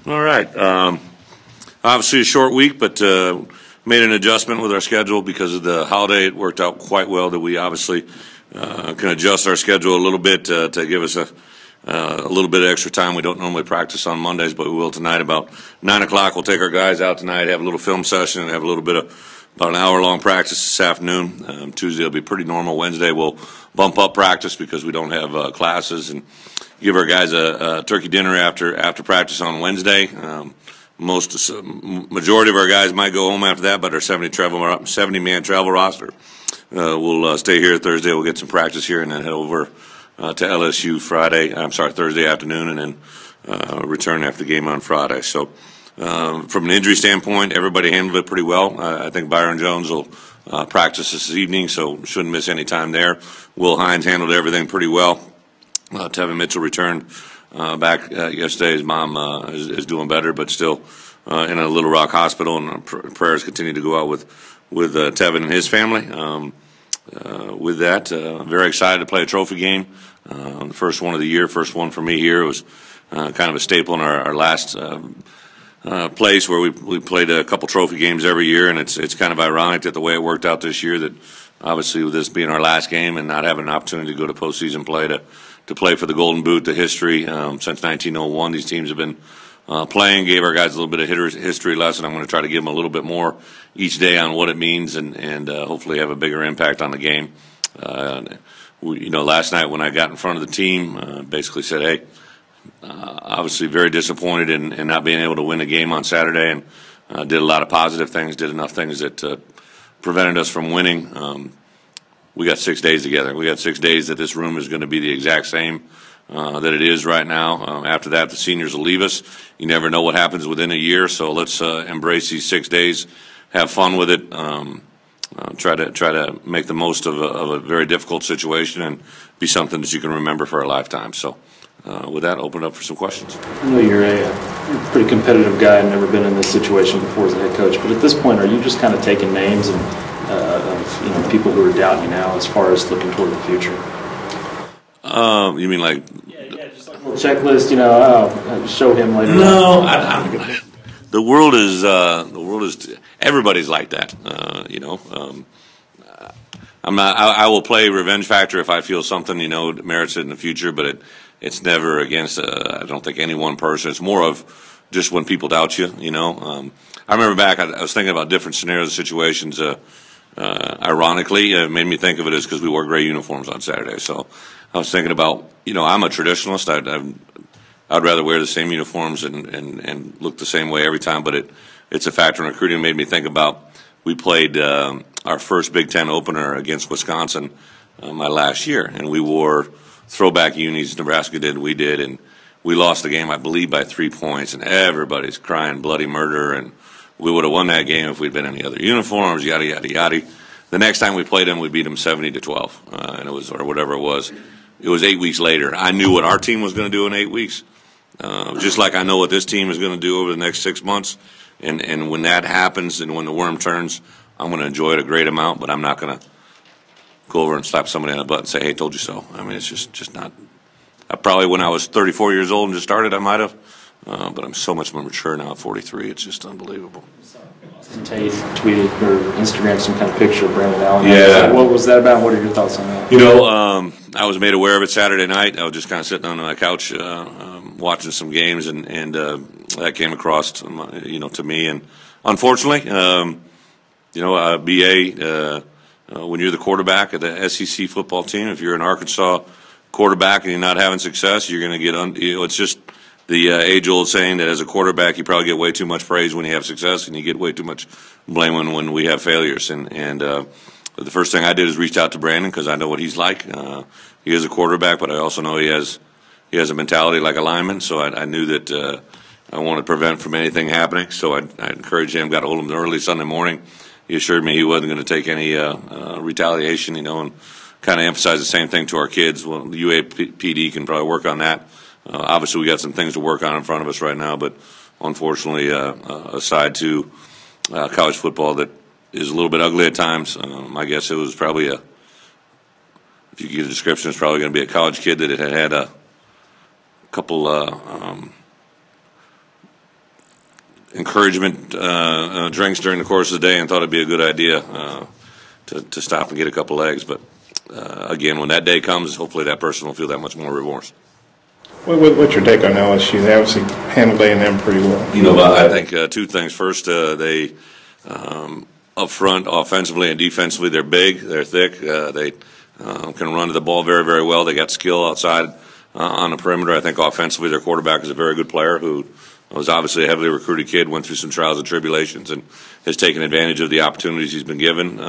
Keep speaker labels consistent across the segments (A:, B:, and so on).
A: All right. Obviously a short week, but made an adjustment with our schedule because of the holiday. It worked out quite well that we obviously can adjust our schedule a little bit to give us a little bit of extra time. We don't normally practice on Mondays, but we will tonight about 9 o'clock. We'll take our guys out tonight, have a little film session, and have a little bit of about an hour-long practice this afternoon. Tuesday will be pretty normal. Wednesday we'll bump up practice because we don't have classes, and give our guys a turkey dinner after practice on Wednesday. Majority of our guys might go home after that, but our 70-man travel roster will stay here Thursday. We'll get some practice here and then head over to LSU Thursday afternoon, and then return after the game on Friday. So from an injury standpoint, everybody handled it pretty well. I think Byron Jones will practice this evening, so shouldn't miss any time there. Will Hines handled everything pretty well. Tevin Mitchell returned back yesterday. His mom is doing better, but still in a Little Rock hospital, and prayers continue to go out with Tevin and his family. With that, very excited to play a trophy game. The first one of the year, first one for me here. It was kind of a staple in our last place where we played a couple trophy games every year, and it's kind of ironic that the way it worked out this year, that obviously with this being our last game and not having an opportunity to go to postseason play to play for the Golden Boot, the history since 1901 these teams have been playing. Gave our guys a little bit of history lesson. I'm going to try to give them a little bit more each day on what it means, and hopefully have a bigger impact on the game. Last night when I got in front of the team, basically said, hey, obviously very disappointed in not being able to win the game on Saturday, and did a lot of positive things, did enough things that prevented us from winning. We got 6 days together. We got 6 days that this room is going to be the exact same that it is right now. After that, the seniors will leave us. You never know what happens within a year, so let's embrace these 6 days, have fun with it, try to make the most of a very difficult situation, and be something that you can remember for a lifetime. So with that, open it up for some questions.
B: I know you're a pretty competitive guy and never been in this situation before as a head coach, but at this point, are you just kind of taking names and of people who are doubting you now as far as looking toward the future?
A: You mean like?
B: Yeah, just like a little checklist. Show him later.
A: No, the world is everybody's like that. I'm not. I will play revenge factor if I feel something merits it in the future, but it's never against. I don't think any one person. It's more of just when people doubt you. I remember back. I was thinking about different scenarios, situations. Ironically, it made me think of it as because we wore gray uniforms on Saturday. So I was thinking about, I'm a traditionalist. I'd rather wear the same uniforms and look the same way every time. But it's a factor in recruiting. It made me think about, we played our first Big Ten opener against Wisconsin my last year, and we wore throwback unis. Nebraska did, we did, and we lost the game, I believe, by 3 points, and everybody's crying bloody murder, and we would have won that game if we'd been in the other uniforms, yada, yada, yada. The next time we played them, we beat them 70-12, and it was, or whatever it was. It was 8 weeks later. I knew what our team was going to do in 8 weeks, just like I know what this team is going to do over the next 6 months. And when that happens and when the worm turns, I'm going to enjoy it a great amount, but I'm not going to go over and slap somebody on the butt and say, hey, told you so. I mean, it's just not. I probably, when I was 34 years old and just started, I might have. But I'm so much more mature now at 43. It's just unbelievable.
B: Tate tweeted or Instagram some kind of picture of Brandon Allen.
A: Yeah.
B: What was that about? What are your thoughts on that?
A: I was made aware of it Saturday night. I was just kind of sitting on my couch watching some games, and that came across to me. And unfortunately, BA, when you're the quarterback of the SEC football team, if you're an Arkansas quarterback and you're not having success, you're going to get it's just the age-old saying that as a quarterback, you probably get way too much praise when you have success, and you get way too much blame when we have failures. And the first thing I did is reach out to Brandon because I know what he's like. He is a quarterback, but I also know he has a mentality like a lineman. So I knew that I wanted to prevent from anything happening. So I encouraged him. Got a hold of him early Sunday morning. He assured me he wasn't going to take any retaliation, and kind of emphasize the same thing to our kids. Well, the UAPD can probably work on that. Obviously, we got some things to work on in front of us right now, but unfortunately, aside to college football that is a little bit ugly at times, I guess it was probably if you give a description, it's probably going to be a college kid that had a couple encouragement drinks during the course of the day and thought it'd be a good idea to stop and get a couple eggs. But again, when that day comes, hopefully that person will feel that much more remorse.
C: What's your take on LSU? They obviously handled A&M pretty well.
A: I think two things. First, they up front, offensively and defensively, they're big, they're thick, they can run to the ball very, very well. They got skill outside on the perimeter. I think offensively, their quarterback is a very good player who was obviously a heavily recruited kid, went through some trials and tribulations, and has taken advantage of the opportunities he's been given.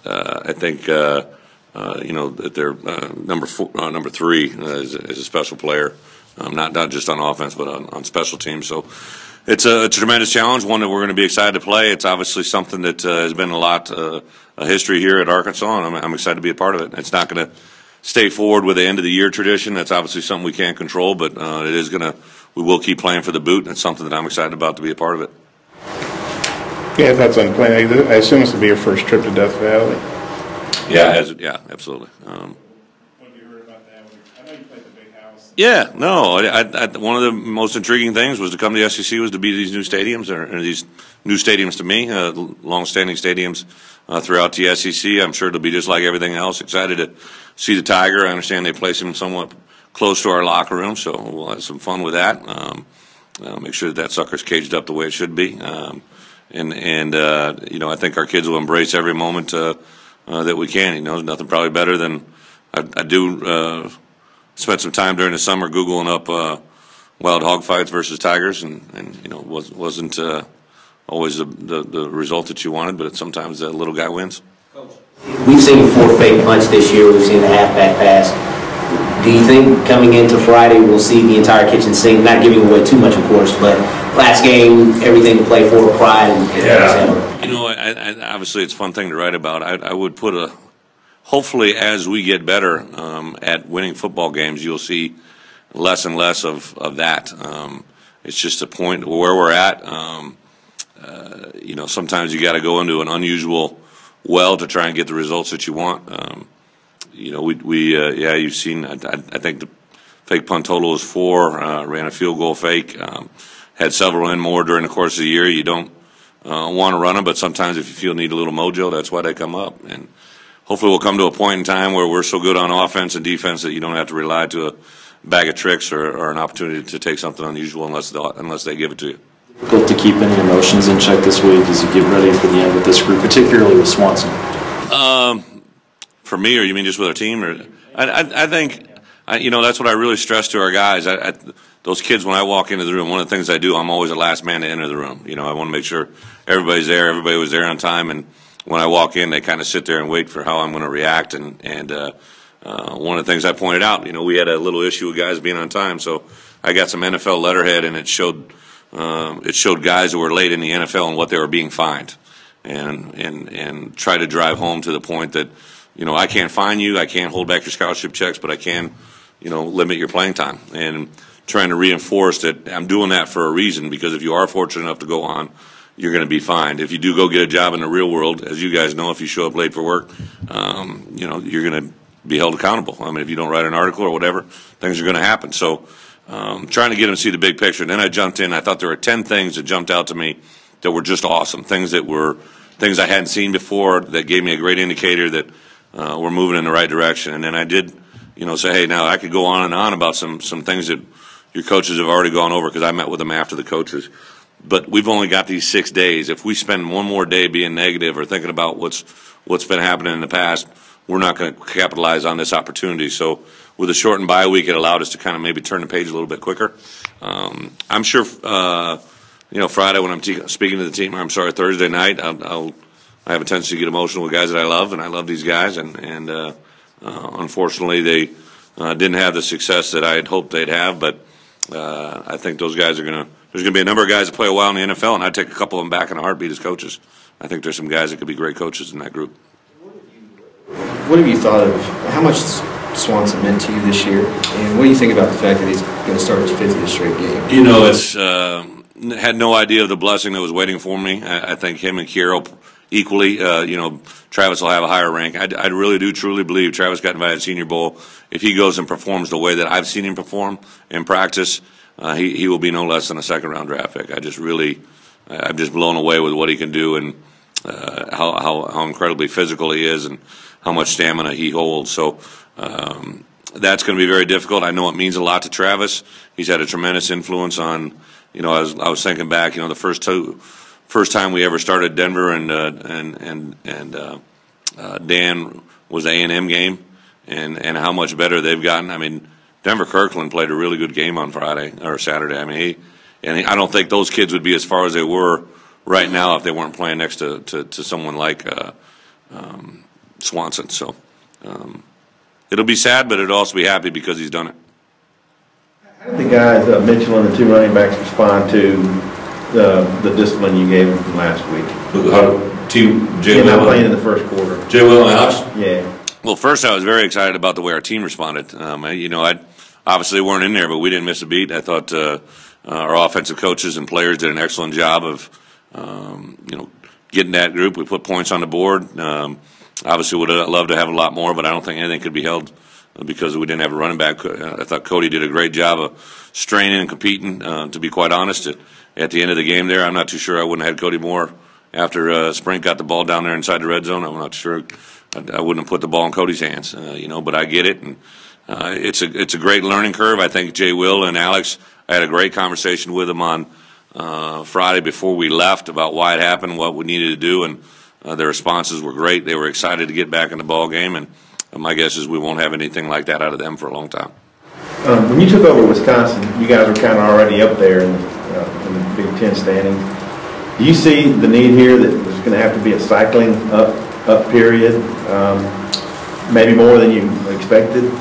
A: I think that they're number three is a special player, not just on offense but on special teams. So it's a tremendous challenge, one that we're going to be excited to play. It's obviously something that has been a history here at Arkansas, and I'm excited to be a part of it. It's not going to stay forward with the end of the year tradition. That's obviously something we can't control, but we will keep playing for the boot, and it's something that I'm excited about to be a part of it.
C: Yeah, that's on plan. I assume this will be your first trip to Death Valley.
A: Yeah, absolutely.
C: What have you heard about that? I know you played the big house.
A: Yeah, no. One of the most intriguing things was to come to the SEC was to be these new stadiums, or these new stadiums to me, long-standing stadiums throughout the SEC. I'm sure it'll be just like everything else. Excited to see the Tiger. I understand they place him somewhat close to our locker room, so we'll have some fun with that. Make sure that sucker's caged up the way it should be. I think our kids will embrace every moment that we can. Nothing probably better than I do spend some time during the summer Googling up wild hog fights versus tigers, and wasn't always the result that you wanted, but sometimes the little guy wins.
D: We've seen 4 fake punts this year. We've seen the halfback pass. Do you think coming into Friday we'll see the entire kitchen sink, not giving away too much, of course, but last game, everything to play for, pride, and
A: obviously it's a fun thing to write about. I would put hopefully as we get better at winning football games, you'll see less and less of that. It's just a point where we're at. Sometimes you got to go into an unusual well to try and get the results that you want. You've seen. I think the fake punt total was 4. Ran a field goal fake. Had several in more during the course of the year. You don't want to run them, but sometimes if you need a little mojo, that's why they come up. And hopefully we'll come to a point in time where we're so good on offense and defense that you don't have to rely to a bag of tricks or an opportunity to take something unusual unless they give it to you.
B: Difficult to keep any emotions in check this week as you get ready for the end with this group, particularly with Swanson.
A: For me, or you mean just with our team? Or I think that's what I really stress to our guys. Those kids, when I walk into the room, one of the things I do, I'm always the last man to enter the room. I want to make sure everybody's there, everybody was there on time, and when I walk in, they kind of sit there and wait for how I'm going to react. And one of the things I pointed out, we had a little issue with guys being on time, so I got some NFL letterhead, and it showed guys who were late in the NFL and what they were being fined, and try to drive home to the point that I can't fine you, I can't hold back your scholarship checks, but I can limit your playing time, and trying to reinforce that I'm doing that for a reason, because if you are fortunate enough to go on, you're going to be fined. If you do go get a job in the real world, as you guys know, if you show up late for work, you're going to be held accountable. I mean, if you don't write an article or whatever, things are going to happen. So trying to get them to see the big picture. And then I jumped in. I thought there were 10 things that jumped out to me that were just awesome, things I hadn't seen before that gave me a great indicator that we're moving in the right direction. And then I did, say, hey, now I could go on and on about some things that your coaches have already gone over, because I met with them after the coaches. But we've only got these 6 days. If we spend one more day being negative or thinking about what's been happening in the past, we're not going to capitalize on this opportunity. So with a shortened bye week, it allowed us to kind of maybe turn the page a little bit quicker. I'm sure, Friday when I'm speaking to the team, Thursday night, I have a tendency to get emotional with guys that I love, and I love these guys. And unfortunately, they didn't have the success that I had hoped they'd have. But I think those guys there's going to be a number of guys that play a while in the NFL, and I'd take a couple of them back in a heartbeat as coaches. I think there's some guys that could be great coaches in that group.
E: What have you thought of how much Swanson meant to you this year, and what do you think about the fact that he's going to start his 50th straight game?
A: It's had no idea of the blessing that was waiting for me. I think him and Kiero equally. Travis will have a higher rank. I really do truly believe Travis got invited to Senior Bowl. If he goes and performs the way that I've seen him perform in practice, he will be no less than a second-round draft pick. I'm just blown away with what he can do and how incredibly physical he is and how much stamina he holds. So that's going to be very difficult. I know it means a lot to Travis. He's had a tremendous influence on. I was thinking back. The first time we ever started Denver and Dan was the A&M game, and how much better they've gotten. I mean, Denver Kirkland played a really good game on Friday or Saturday. I mean, I don't think those kids would be as far as they were right now if they weren't playing next to someone like Swanson. So it'll be sad, but it'll also be happy because he's done it.
F: How did the guys, Mitchell and the two running backs, respond to the discipline you gave them from last week?
A: Jay Will
F: not playing in the first quarter.
A: Jay Will and Alex?
F: Yeah.
A: Well, first I was very excited about the way our team responded. I obviously weren't in there, but we didn't miss a beat. I thought our offensive coaches and players did an excellent job of getting that group. We put points on the board. Obviously would have loved to have a lot more, but I don't think anything could be held because we didn't have a running back. I thought Cody did a great job of straining and competing, to be quite honest. At the end of the game there, I'm not too sure I wouldn't have had Cody Moore after Sprint got the ball down there inside the red zone. I'm not sure I wouldn't have put the ball in Cody's hands, but I get it. And it's a great learning curve. I think Jay Will and Alex, I had a great conversation with them on Friday before we left about why it happened, what we needed to do, and their responses were great. They were excited to get back in the ball game, and my guess is we won't have anything like that out of them for a long time.
F: When you took over Wisconsin, you guys were kind of already up there in the Big Ten standings. Do you see the need here that there's going to have to be a cycling up period, maybe more than you expected?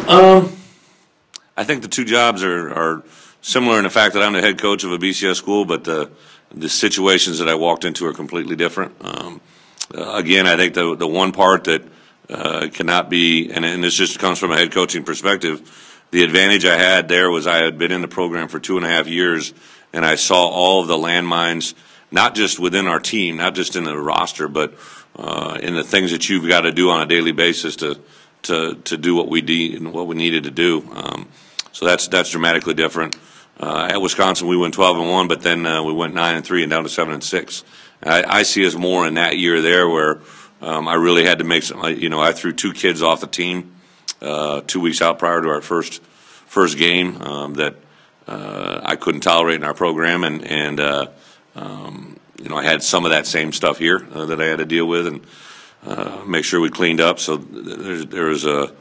A: I think the two jobs are similar in the fact that I'm the head coach of a BCS school, but the situations that I walked into are completely different. Again, I think the one part that cannot be, and this just comes from a head coaching perspective, the advantage I had there was I had been in the program for 2.5 years, and I saw all of the landmines, not just within our team, not just in the roster, but in the things that you've got to do on a daily basis to do what we needed to do. So that's dramatically different. At Wisconsin, we went 12-1, but then we went 9-3 and down to 7-6. I see us more in that year there where I really had to make some. I threw 2 kids off the team 2 weeks out prior to our first game that I couldn't tolerate in our program, and I had some of that same stuff here that I had to deal with and make sure we cleaned up. So there was a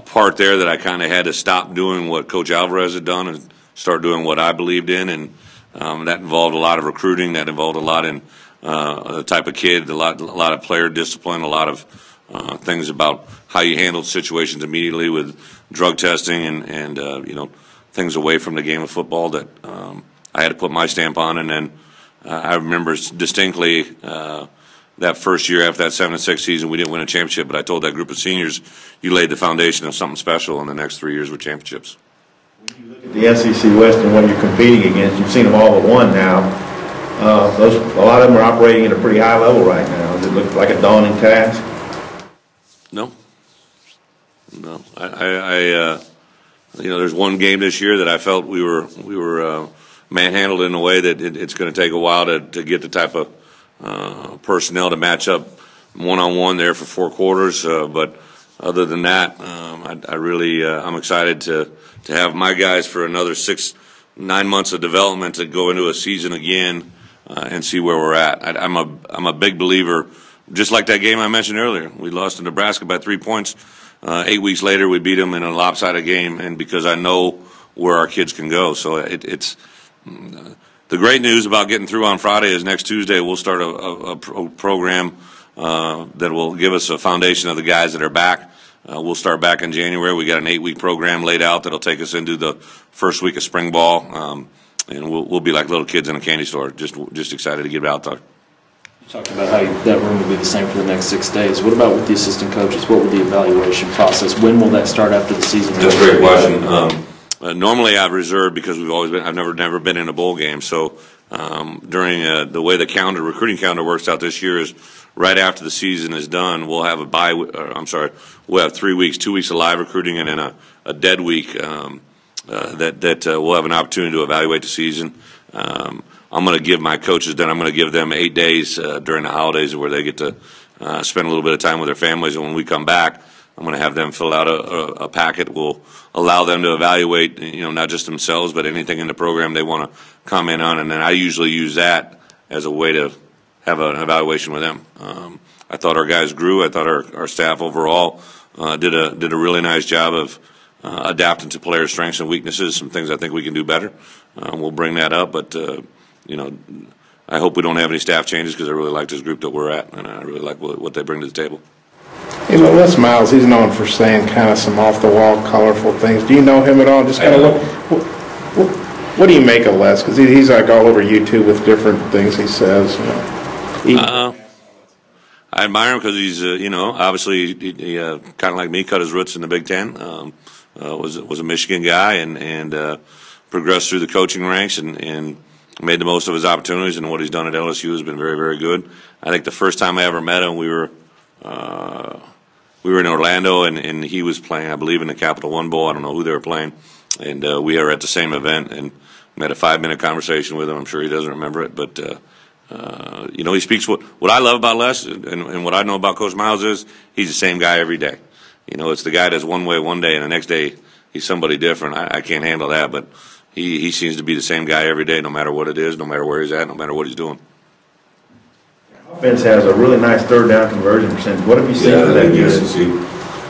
A: part there that I kind of had to stop doing what Coach Alvarez had done and start doing what I believed in, and that involved a lot of recruiting. That involved a lot in the type of kid, a lot of player discipline, a lot of things about how you handled situations immediately with drug testing and things away from the game of football that I had to put my stamp on. And then I remember distinctly that first year after that 7-6 season, we didn't win a championship, but I told that group of seniors, you laid the foundation of something special, and the next 3 years were championships.
F: When you look at the SEC West and what you're competing against, you've seen them all but one now. A lot of them are operating at a pretty high level right now. Does it look like a daunting task?
A: No. There's one game this year that I felt we were manhandled in a way that it's going to take a while to get the type of personnel to match up one-on-one there for 4 quarters. But other than that, I'm excited to have my guys for another 6-9 months of development to go into a season again and see where we're at. I'm a big believer. Just like that game I mentioned earlier, we lost to Nebraska by 3 points. 8 weeks later, we beat them in a lopsided game, and because I know where our kids can go. So it's the great news about getting through on Friday is next Tuesday we'll start a program that will give us a foundation of the guys that are back. We'll start back in January. We got an 8-week program laid out that'll take us into the first week of spring ball, and we'll be like little kids in a candy store, just excited to get out there.
B: You talked about how that room will be the same for the next 6 days. What about with the assistant coaches? What will the evaluation process? When will that start after the season?
A: That's a great question. Normally, I've reserved because I've never been in a bowl game. So during the way the recruiting calendar works out this year is right after the season is done, we'll have we'll have 3 weeks, 2 weeks of live recruiting and then a dead week we'll have an opportunity to evaluate the season. I'm going to give my coaches then I'm going to give them 8 days during the holidays where they get to spend a little bit of time with their families, and when we come back, I'm going to have them fill out a packet. We'll allow them to evaluate, not just themselves, but anything in the program they want to comment on, and then I usually use that as a way to have an evaluation with them. I thought our guys grew. I thought our staff overall did a really nice job of adapting to players' strengths and weaknesses. Some things I think we can do better. We'll bring that up, but I hope we don't have any staff changes because I really like this group that we're at, and I really like what they bring to the table.
C: Les Miles, he's known for saying kind of some off-the-wall, colorful things. Do you know him at all? Just kind of what do you make of Les? Because he's like all over YouTube with different things he says.
A: I admire him because he's, obviously he kind of like me, cut his roots in the Big Ten. Was a Michigan guy and progressed through the coaching ranks and made the most of his opportunities. And what he's done at LSU has been very, very good. I think the first time I ever met him, we were in Orlando, and he was playing, I believe, in the Capital One Bowl. I don't know who they were playing. And we were at the same event and had a 5-minute conversation with him. I'm sure he doesn't remember it, but he speaks what I love about Les and what I know about Coach Miles is he's the same guy every day. It's the guy that's one way one day, and the next day he's somebody different. I can't handle that, but he seems to be the same guy every day, no matter what it is, no matter where he's at, no matter what he's doing.
F: Offense has a really nice third down conversion percentage. What have you seen for that unit?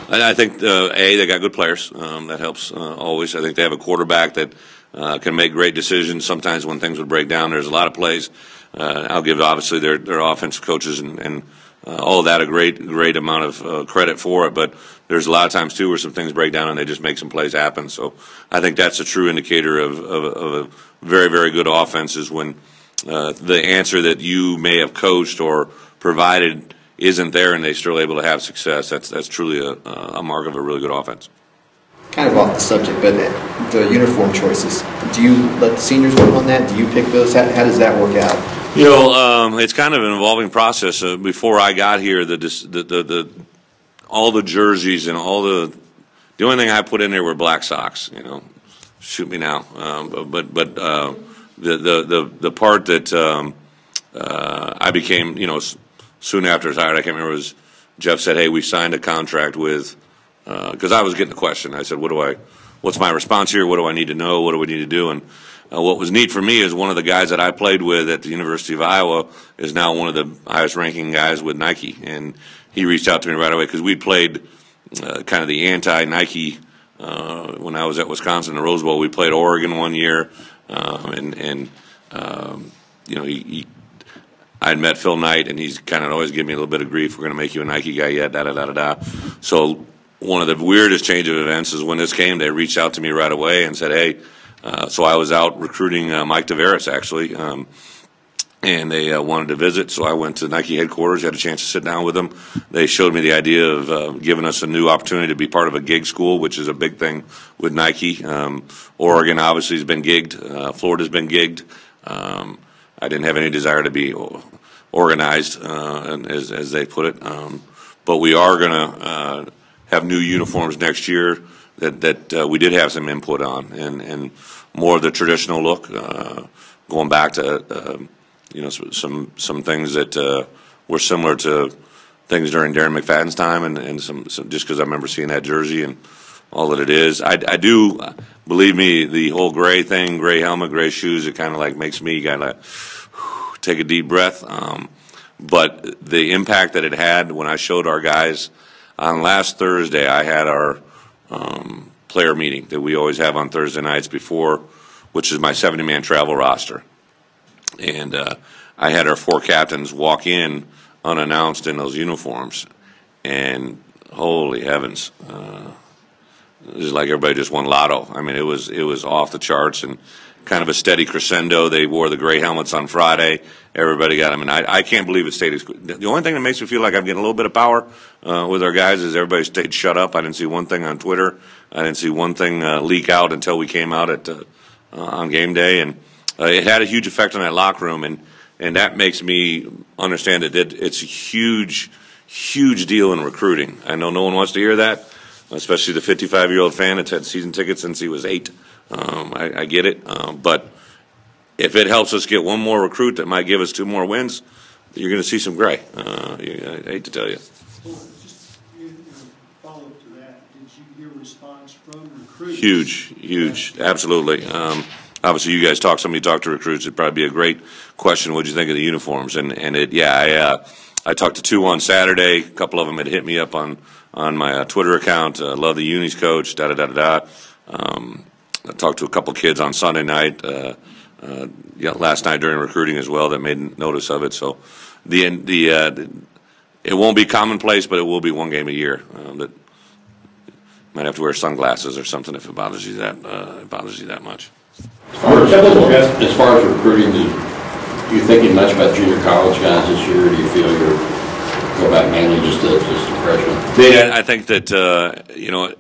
A: I think they got good players. That helps always. I think they have a quarterback that can make great decisions. Sometimes when things would break down, there's a lot of plays. I'll give obviously their offensive coaches and all of that a great amount of credit for it. But there's a lot of times too where some things break down and they just make some plays happen. So I think that's a true indicator of a very, very good offense is when the answer that you may have coached or provided isn't there and they're still able to have success. That's truly a mark of a really good offense.
E: Kind of off the subject, but the uniform choices, do you let the seniors work on that? Do you pick those? How does that work out?
A: It's kind of an evolving process. Before I got here, all the jerseys and all the only thing I put in there were black socks. Shoot me now. But the part that I became, soon after I was hired, I can't remember, was Jeff said, "Hey, we signed a contract with," because I was getting the question. I said, "What's my response here? What do I need to know? What do we need to do?" And what was neat for me is one of the guys that I played with at the University of Iowa is now one of the highest ranking guys with Nike, and he reached out to me right away because we played kind of the anti-Nike when I was at Wisconsin, the Rose Bowl. We played Oregon one year, I'd met Phil Knight, and he's kind of always giving me a little bit of grief. We're going to make you a Nike guy yet, da-da-da-da-da. So one of the weirdest change of events is when this came, they reached out to me right away and said, hey, so I was out recruiting Mike Tavares, actually, and they wanted to visit. So I went to Nike headquarters, had a chance to sit down with them. They showed me the idea of giving us a new opportunity to be part of a gig school, which is a big thing with Nike. Oregon obviously has been gigged. Florida's been gigged. I didn't have any desire to be organized, as they put it. But we are going to have new uniforms next year that we did have some input on, and more of the traditional look, going back to some things that were similar to things during Darren McFadden's time, and some just because I remember seeing that jersey and all that it is. I do, believe me, the whole gray thing, gray helmet, gray shoes, it kind of like makes me kind of take a deep breath. But the impact that it had when I showed our guys on last Thursday, I had our player meeting that we always have on Thursday nights before, which is my 70-man travel roster. And I had our 4 captains walk in unannounced in those uniforms. And holy heavens, it was like everybody just won lotto. I mean, it was off the charts and kind of a steady crescendo. They wore the gray helmets on Friday. Everybody got them. And I can't believe it stayed. The only thing that makes me feel like I'm getting a little bit of power with our guys is everybody stayed shut up. I didn't see one thing on Twitter. I didn't see one thing leak out until we came out on game day. And it had a huge effect on that locker room. And that makes me understand that it's a huge, huge deal in recruiting. I know no one wants to hear that, especially the 55-year-old fan that's had season tickets since he was 8. I get it, but if it helps us get one more recruit that might give us 2 more wins, you're going to see some gray. I hate to tell you.
G: Well, just follow up to that. Did you hear response from recruits?
A: Huge, absolutely. Obviously, you guys somebody talked to recruits. It'd probably be a great question. What'd you think of the uniforms? I talked to 2 on Saturday. A couple of them had hit me up on my Twitter account. Love the unis, coach. I talked to a couple kids on Sunday night. Last night during recruiting as well that made notice of it. So it won't be commonplace, but it will be one game a year. That might have to wear sunglasses or something if it bothers you that much.
H: As far as recruiting, are you thinking much about junior college guys this year, or do you feel you're go back mainly just a freshman?
A: I think that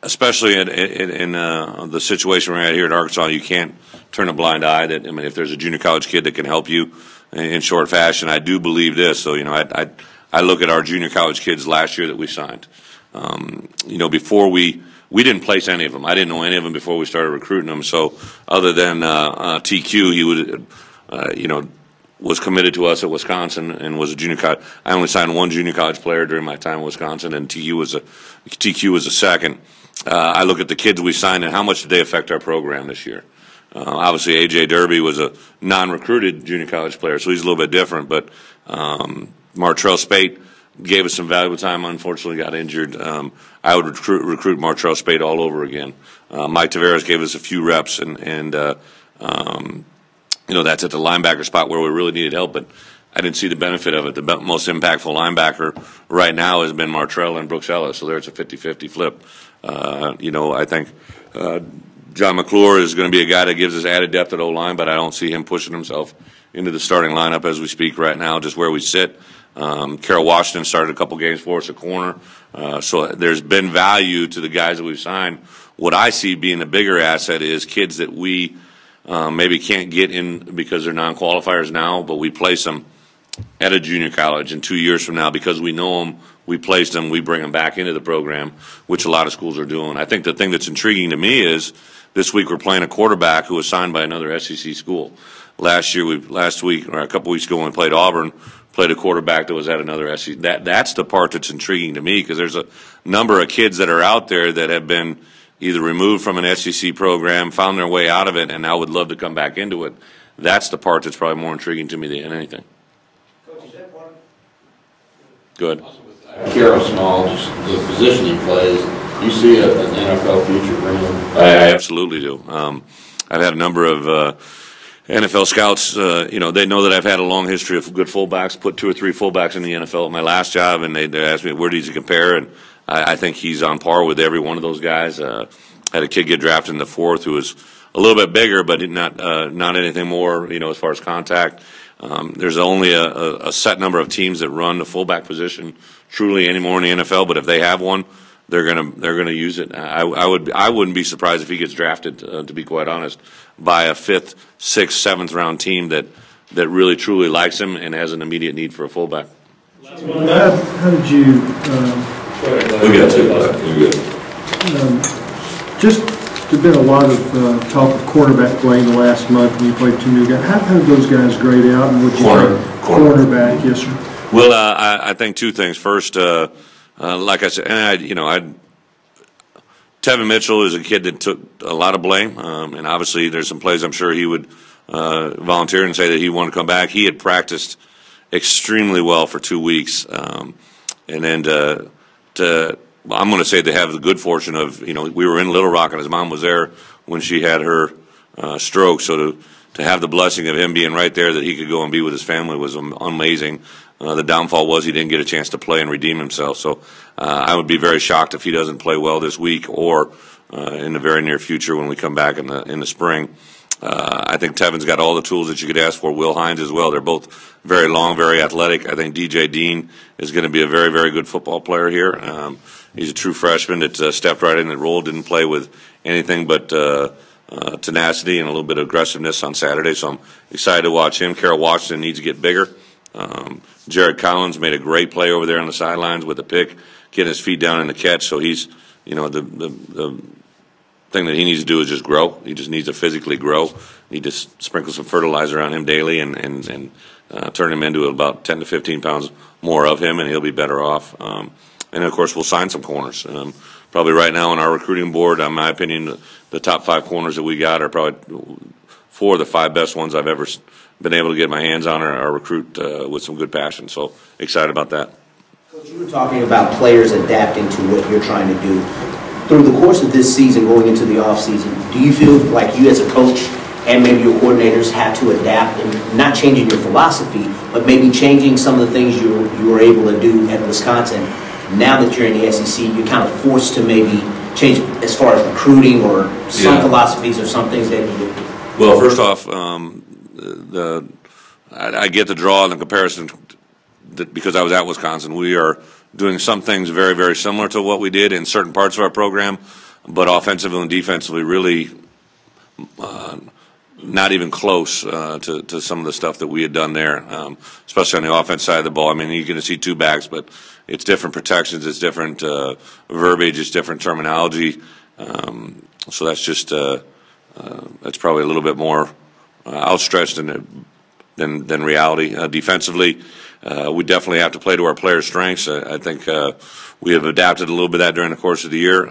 A: especially in the situation we're at here in Arkansas, you can't turn a blind eye. If there's a junior college kid that can help you in short fashion, I do believe this. So I look at our junior college kids last year that we signed. Before we didn't place any of them. I didn't know any of them before we started recruiting them. So other than TQ, he would, was committed to us at Wisconsin and was a junior college. I only signed 1 junior college player during my time in Wisconsin, and TQ was a second. I look at the kids we signed and how much did they affect our program this year. Obviously, A.J. Derby was a non-recruited junior college player, so he's a little bit different. But Martrell Spate gave us some valuable time. Unfortunately, got injured. I would recruit Martrell Spate all over again. Mike Taveras gave us a few reps, and that's at the linebacker spot where we really needed help. But I didn't see the benefit of it. The most impactful linebacker right now has been Martrell and Brooks Ellis, so there's a 50-50 flip. I think John McClure is going to be a guy that gives us added depth at O-line, but I don't see him pushing himself into the starting lineup as we speak right now, just where we sit. Carol Washington started a couple games for us at corner. So there's been value to the guys that we've signed. What I see being a bigger asset is kids that we maybe can't get in because they're non-qualifiers now, but we place them at a junior college, and 2 years from now, because we know them, we place them, we bring them back into the program, which a lot of schools are doing. I think the thing that's intriguing to me is this week we're playing a quarterback who was signed by another SEC school. Last week or a couple weeks ago when we played Auburn, played a quarterback that was at another SEC. That's the part that's intriguing to me, because there's a number of kids that are out there that have been either removed from an SEC program, found their way out of it, and now would love to come back into it. That's the part that's probably more intriguing to me than anything. Good.
H: Carol Small, just the position he plays, you see an NFL future for him?
A: I absolutely do. I've had a number of NFL scouts, they know that I've had a long history of good fullbacks, put 2 or 3 fullbacks in the NFL at my last job, and they asked me, where does he compare? And I think he's on par with every one of those guys. Had a kid get drafted in the 4th who was a little bit bigger, but not anything more, as far as contact. There's only a set number of teams that run the fullback position truly anymore in the NFL, but if they have one, they're gonna use it. I wouldn't be surprised if he gets drafted, to be quite honest, by a 5th, 6th, 7th round team that really truly likes him and has an immediate need for a fullback.
G: How did you?
A: We got 2. You're good.
G: Just there's been a lot of talk of quarterback play in the last month when you played 2 new guys. How did those guys grade out? And what you cornerback, yes, sir.
A: Well, I think 2 things. First, like I said, and Tevin Mitchell is a kid that took a lot of blame, and obviously there's some plays I'm sure he would volunteer and say that he wanted to come back. He had practiced extremely well for 2 weeks, and then I'm going to say they have the good fortune of, we were in Little Rock and his mom was there when she had her stroke, so to have the blessing of him being right there that he could go and be with his family was amazing. The downfall was he didn't get a chance to play and redeem himself. So I would be very shocked if he doesn't play well this week or in the very near future when we come back in the spring. I think Tevin's got all the tools that you could ask for. Will Hines as well. They're both very long, very athletic. I think DJ Dean is going to be a very, very good football player here. He's a true freshman that stepped right in the role, didn't play with anything but tenacity and a little bit of aggressiveness on Saturday. So I'm excited to watch him. Carol Washington needs to get bigger. Jared Collins made a great play over there on the sidelines with a pick, getting his feet down in the catch. So he's, the thing that he needs to do is just grow. He just needs to physically grow. Need to sprinkle some fertilizer on him daily and turn him into about 10 to 15 pounds more of him, and he'll be better off. And of course, we'll sign some corners. Probably right now on our recruiting board, in my opinion, the top 5 corners that we got are probably 4 of the 5 best ones I've ever been able to get my hands on or recruit with some good passion. So excited about that.
D: Coach, you were talking about players adapting to what you're trying to do. Through the course of this season, going into the offseason, do you feel like you as a coach and maybe your coordinators have to adapt and not changing your philosophy, but maybe changing some of the things you were able to do at Wisconsin? Now that you're in the SEC, you're kind of forced to maybe change as far as recruiting or some philosophies or some things that you do.
A: Well, first off, I get the draw and the comparison that because I was at Wisconsin. We are doing some things very, very similar to what we did in certain parts of our program, but offensively and defensively really not even close to some of the stuff that we had done there, especially on the offense side of the ball. I mean, you're going to see 2 backs, but it's different protections, it's different verbiage, it's different terminology. So that's just that's probably a little bit more outstretched than reality. Defensively, we definitely have to play to our players' strengths. I think we have adapted a little bit of that during the course of the year.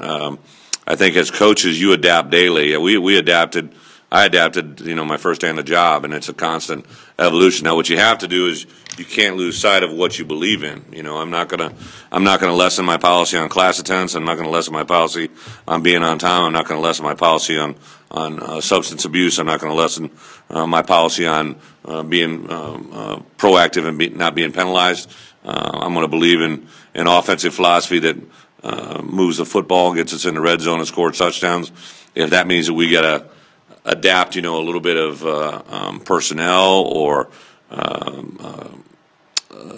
A: I think as coaches, you adapt daily. We adapted. I adapted, my first day on the job, and it's a constant evolution. Now, what you have to do is you can't lose sight of what you believe in. I'm not gonna lessen my policy on class attendance. I'm not gonna lessen my policy on being on time. I'm not gonna lessen my policy on substance abuse. I'm not gonna lessen my policy on being proactive and not being penalized. I'm gonna believe in an offensive philosophy that moves the football, gets us in the red zone, and scores touchdowns. If that means that we gotta adapt, a little bit of personnel or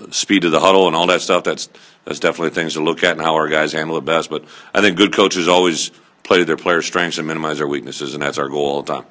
A: speed of the huddle and all that stuff. That's definitely things to look at and how our guys handle it best. But I think good coaches always play to their players' strengths and minimize their weaknesses, and that's our goal all the time.